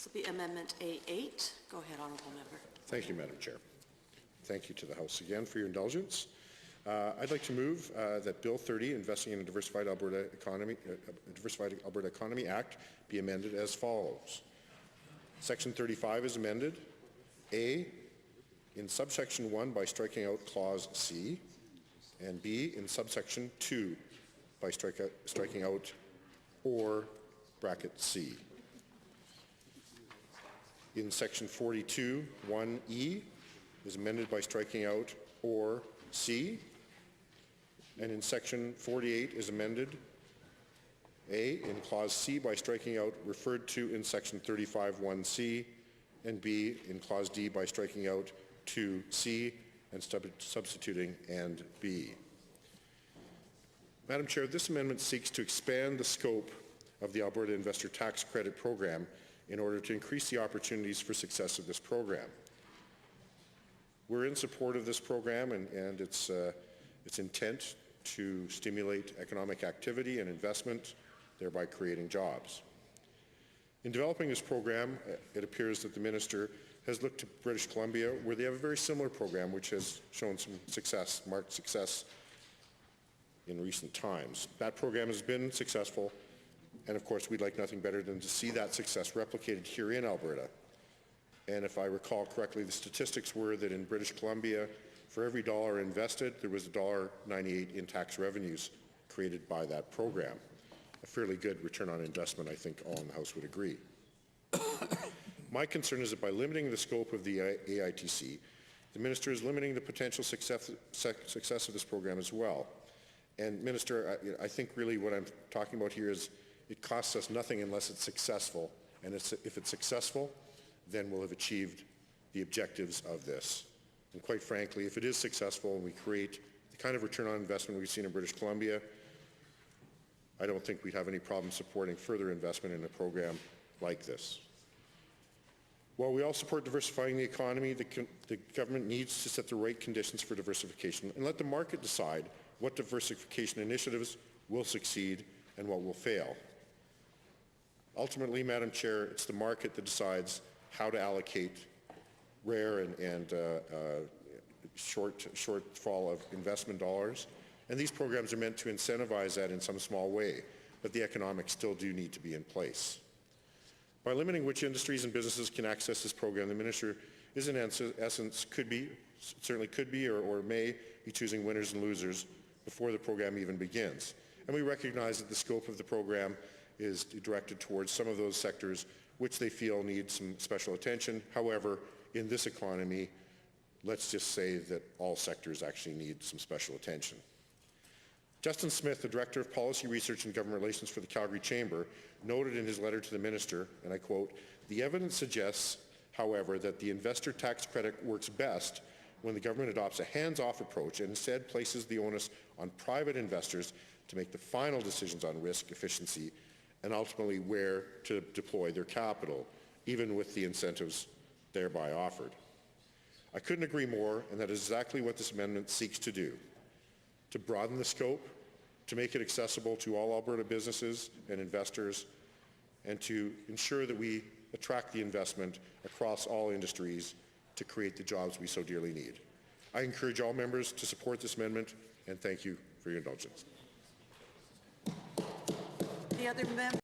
will be Amendment A8. Go ahead, Honourable Member. Thank you, Madam Chair. Thank you to the House again for your indulgence. I'd like to move that Bill 30, Investing in a Diversified Alberta Economy Act, be amended as follows. Section 35 is amended. A, in subsection 1 by striking out clause C, and B, in subsection 2 by striking out or bracket C. In section 42, 1E is amended by striking out or C, and in section 48 is amended A, in clause C by striking out referred to in section 35, 1C, and B, in clause D by striking out to C and substituting and B. Madam Chair, this amendment seeks to expand the scope of the Alberta Investor Tax Credit Program in order to increase the opportunities for success of this program. We're in support of this program and its intent to stimulate economic activity and investment, thereby creating jobs. In developing this program, it appears that the Minister has looked to British Columbia, where they have a very similar program which has shown some success, marked success in recent times. That program has been successful, and of course we'd like nothing better than to see that success replicated here in Alberta. And if I recall correctly, the statistics were that in British Columbia, for every dollar invested, there was $1.98 in tax revenues created by that program. A fairly good return on investment, I think all in the House would agree. My concern is that by limiting the scope of the AITC, the Minister is limiting the potential success of this program as well. And Minister, I think really what I'm talking about here is it costs us nothing unless it's successful. And if it's successful, then we'll have achieved the objectives of this. And quite frankly, if it is successful and we create the kind of return on investment we've seen in British Columbia, I don't think we'd have any problem supporting further investment in a program like this. While we all support diversifying the economy, the government needs to set the right conditions for diversification and let the market decide what diversification initiatives will succeed and what will fail. Ultimately, Madam Chair, it's the market that decides how to allocate rare and shortfall of investment dollars. And these programs are meant to incentivize that in some small way, but the economics still do need to be in place. By limiting which industries and businesses can access this program, the Minister is in essence certainly could be or may be choosing winners and losers before the program even begins. And we recognize that the scope of the program is directed towards some of those sectors which they feel need some special attention. However, in this economy, let's just say that all sectors actually need some special attention. Justin Smith, the Director of Policy Research and Government Relations for the Calgary Chamber, noted in his letter to the Minister, and I quote, "The evidence suggests, however, that the investor tax credit works best when the government adopts a hands-off approach and instead places the onus on private investors to make the final decisions on risk, efficiency, and ultimately where to deploy their capital, even with the incentives thereby offered." I couldn't agree more, and that is exactly what this amendment seeks to do, to broaden the scope, to make it accessible to all Alberta businesses and investors, and to ensure that we attract the investment across all industries to create the jobs we so dearly need. I encourage all members to support this amendment, and thank you for your indulgence. The other member.